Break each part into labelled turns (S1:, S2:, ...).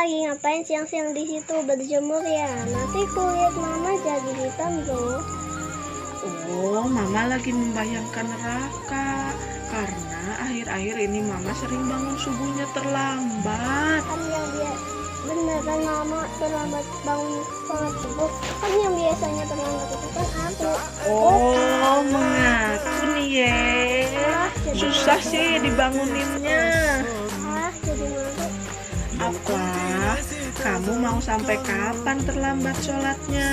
S1: lagi ngapain siang-siang di situ berjemur ya? Nanti kulit mama jadi hitam loh.
S2: Oh, mama lagi membayangkan neraka karena akhir-akhir ini mama sering bangun subuhnya terlambat.
S1: Kan yang dia beneran mama terlambat bangun sholat subuh. Kan yang biasanya terlambat itu kan aku.
S2: Oh, mengaku nih ye.
S1: jadi
S2: Susah sih dibanguninnya.
S1: jadi malu.
S2: Apa? Kamu mau sampai kapan terlambat sholatnya?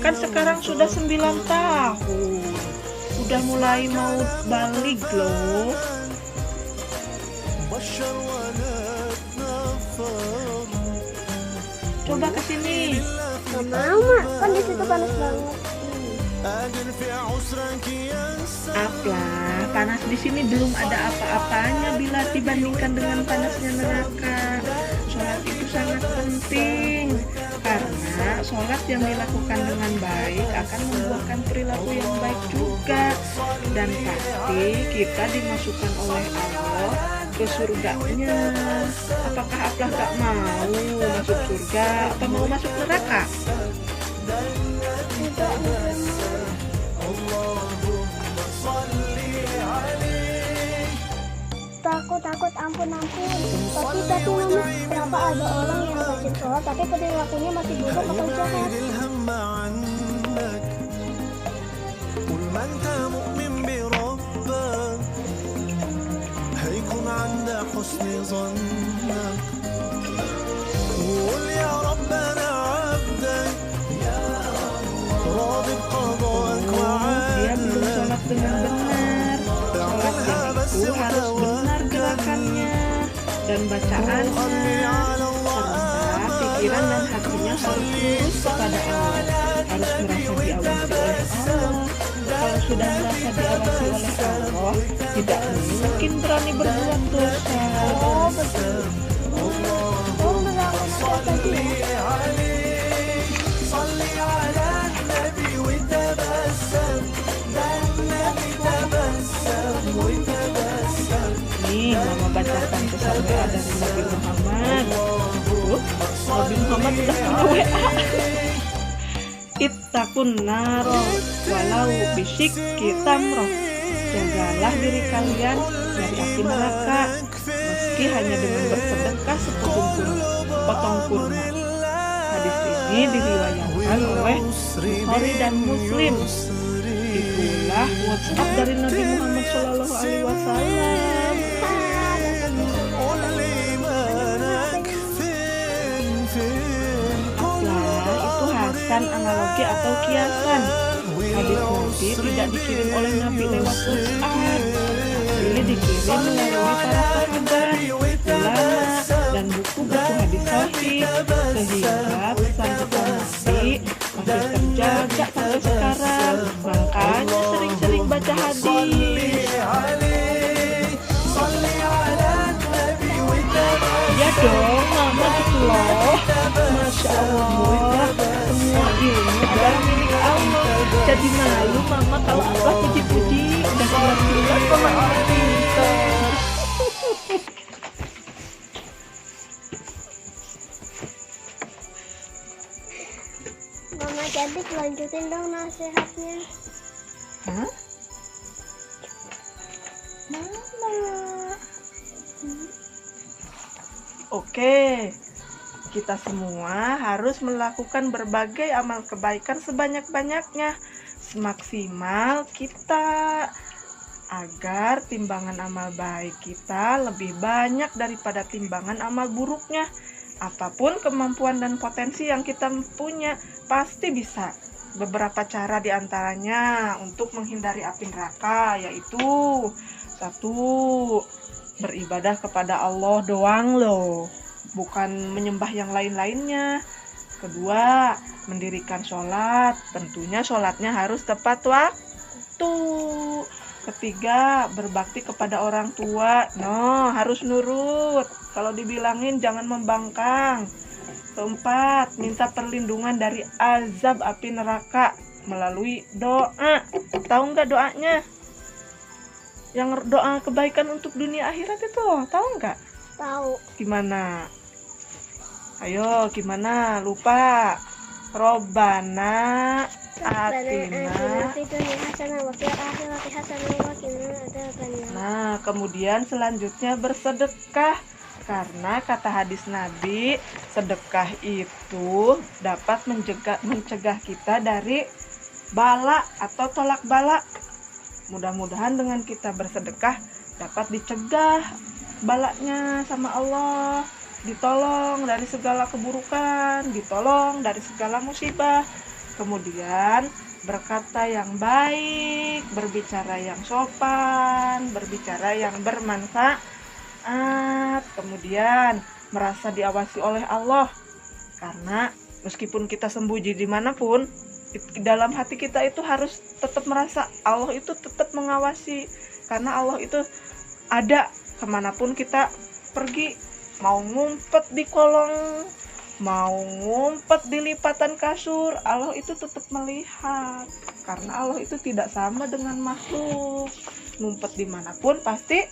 S2: Kan sekarang sudah 9 tahun. Udah mulai mau balik loh. Coba kesini.
S1: Gak mau mak, kan di situ panas banget.
S2: Apalah, panas di sini belum ada apa-apanya bila dibandingkan dengan panasnya neraka. Sholat itu sangat penting karena sholat yang dilakukan dengan baik akan membuahkan perilaku yang baik juga, dan pasti kita dimasukkan oleh Allah ke surganya. Apakah Aplah gak mau masuk surga? Apa mau masuk neraka?
S1: Tidak, takut, ampun. Tapi mama, kenapa ada orang yang rajin sholat tapi perilakunya masih buruk atau jahat?
S2: Dia belum sholat dengan benar. Sholat itu harus benar gerakannya dan bacaannya, serta pikiran dan hatinya harus lurus kepada Allah. Harus merasa diawasi oleh Allah. Kalau sudah merasa diawasi oleh Allah, tidak mungkin berani berbuat dosa.
S1: Oh betul. Oh melakukan tadi.
S2: Nih, mama bacakan pesan WA dari Nabi Muhammad. Nabi Muhammad udah punya WA. Ittaqun naro walau bisyikki tamroh. Jagalah diri kalian dari api neraka, meski hanya dengan bersedekah sepotong kurma. Hadis ini diriwayatkan oleh Bukhari dan Muslim. Itulah WhatsApp dari Nabi Muhammad SAW. Itu Hasan analogi atau kiasan. Hadis Nabi tidak dikirim oleh Nabi lewat WhatsApp, tapi dikirim melalui para sahabat, ulama, dan buku-buku hadis sahih, sehingga pesan-pesan Nabi masih terjaga sampai sekarang. Makanya sering-sering baca hadis. Ya dong, mama gitu loh. Masya Allah, semua ilmu adalah milik Allah. Jadi malu mama kalau Allah puji-puji. Udah jelas-jelas sama orang pintar.
S1: Mama cantik, lanjutin dong nasihatnya.
S2: Hah? Mama. Oke, kita semua harus melakukan berbagai amal kebaikan sebanyak-banyaknya, semaksimal kita, agar timbangan amal baik kita lebih banyak daripada timbangan amal buruknya. Apapun kemampuan dan potensi yang kita punya, pasti bisa. Beberapa cara diantaranya untuk menghindari api neraka, yaitu 1. Beribadah kepada Allah doang loh, bukan menyembah yang lain-lainnya. 2. Mendirikan sholat, tentunya sholatnya harus tepat waktu. 3. Berbakti kepada orang tua, harus nurut, kalau dibilangin jangan membangkang. 4. Minta perlindungan dari azab api neraka melalui doa. Tahu nggak doanya? Yang doa kebaikan untuk dunia akhirat itu, tahu nggak?
S1: Tahu.
S2: Gimana? Ayo, gimana? Lupa. Robbana
S1: Atina
S2: atina.
S1: fid dunya hasanah wa fil akhirati hasanah wa qina adzabannar.
S2: Nah, kemudian selanjutnya bersedekah. Karena kata hadis Nabi, sedekah itu dapat mencegah kita dari bala atau tolak bala. Mudah-mudahan dengan kita bersedekah dapat dicegah balanya sama Allah, ditolong dari segala keburukan, ditolong dari segala musibah. Kemudian berkata yang baik, berbicara yang sopan, berbicara yang bermanfaat. Kemudian merasa diawasi oleh Allah. Karena meskipun kita sembunyi dimanapun, dalam hati kita itu harus tetap merasa Allah itu tetap mengawasi. Karena Allah itu ada kemanapun kita pergi. Mau ngumpet di kolong, mau ngumpet di lipatan kasur, Allah itu tetap melihat. Karena Allah itu tidak sama dengan makhluk. Ngumpet dimanapun pasti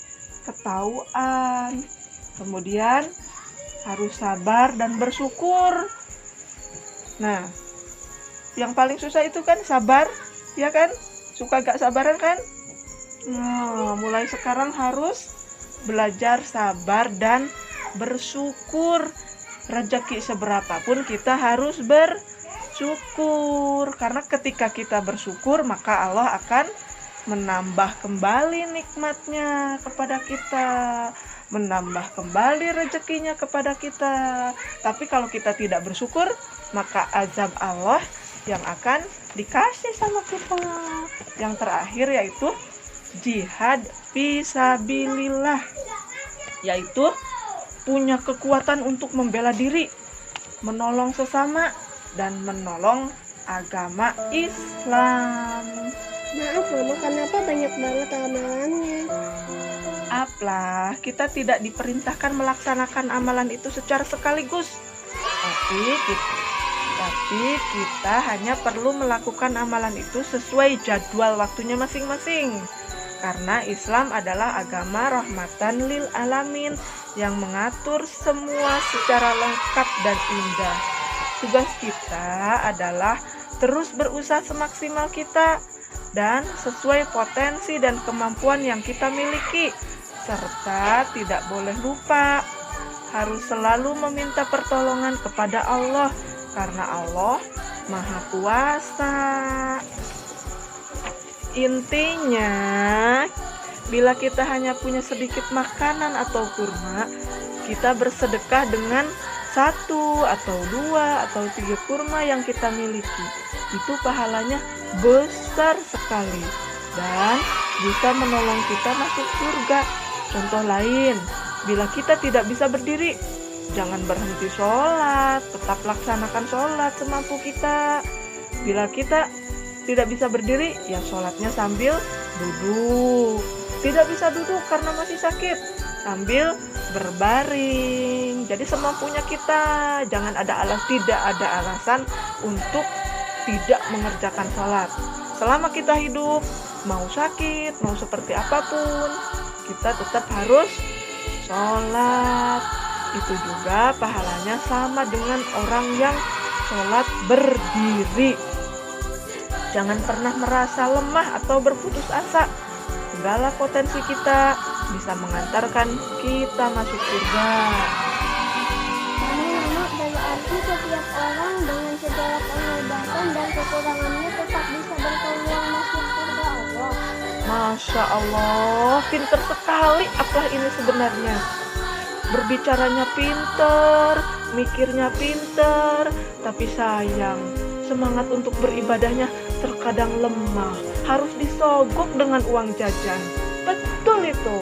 S2: ketahuan. Kemudian harus sabar dan bersyukur. Nah, yang paling susah itu kan sabar, ya kan? Suka gak sabaran kan? Nah, mulai sekarang harus belajar sabar dan bersyukur. Rezeki seberapapun kita harus bersyukur. Karena ketika kita bersyukur, maka Allah akan menambah kembali nikmatnya kepada kita, menambah kembali rezekinya kepada kita. Tapi kalau kita tidak bersyukur, maka azab Allah yang akan dikasih sama kita. Yang terakhir yaitu jihad fisabilillah, yaitu punya kekuatan untuk membela diri, menolong sesama, dan menolong agama Islam.
S1: Maaf Mama, kenapa banyak banget amalannya?
S2: Aplah, kita tidak diperintahkan melaksanakan amalan itu secara sekaligus. Tapi kita hanya perlu melakukan amalan itu sesuai jadwal waktunya masing-masing. Karena Islam adalah agama rahmatan lil alamin yang mengatur semua secara lengkap dan indah. Tugas kita adalah terus berusaha semaksimal kita dan sesuai potensi dan kemampuan yang kita miliki, serta tidak boleh lupa harus selalu meminta pertolongan kepada Allah karena Allah Maha Kuasa. Intinya, bila kita hanya punya sedikit makanan atau kurma, kita bersedekah dengan 1 atau 2 atau 3 kurma yang kita miliki. Itu pahalanya besar sekali dan bisa menolong kita masuk surga. Contoh lain, bila kita tidak bisa berdiri, jangan berhenti sholat, tetap laksanakan sholat semampu kita. Bila kita tidak bisa berdiri, ya sholatnya sambil duduk. Tidak bisa duduk karena masih sakit, sambil berbaring. Jadi semampunya kita, jangan tidak ada alasan untuk tidak mengerjakan sholat. Selama kita hidup, mau sakit, mau seperti apapun, kita tetap harus sholat. Itu juga pahalanya sama dengan orang yang sholat berdiri. Jangan pernah merasa lemah atau berputus asa. Segala potensi kita bisa mengantarkan kita masuk surga.
S1: Mama, berarti setiap orang dengan segala pengobatan dan kekurangannya tetap bisa berpeluang masuk surga Allah.
S2: Masya Allah, pinter sekali Aplah ini sebenarnya. Berbicaranya pinter, mikirnya pinter, tapi sayang, semangat untuk beribadahnya terkadang lemah, harus disogok dengan uang jajan. Betul itu.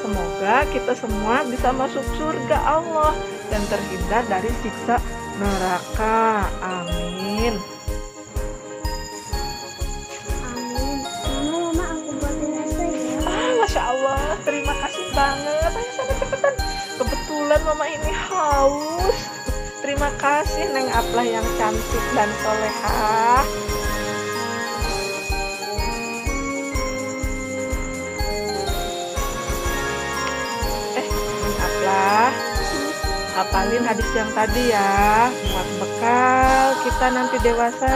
S2: Semoga kita semua bisa masuk surga Allah dan terhindar dari siksa neraka. Amin.
S1: Amin. Mama, aku buatin nasi ya.
S2: Masya Allah, terima kasih banget. Ayo sana cepetan. Kebetulan mama ini haus. Terima kasih Neng Aplah yang cantik dan solehah. Neng Aplah, apalin hadis yang tadi ya, buat bekal kita nanti dewasa,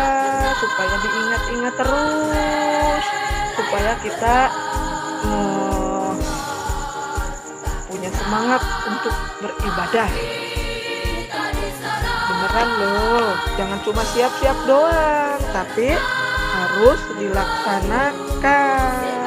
S2: supaya diingat-ingat terus, supaya kita punya semangat untuk beribadah. Beneran loh, jangan cuma siap-siap doang, tapi harus dilaksanakan.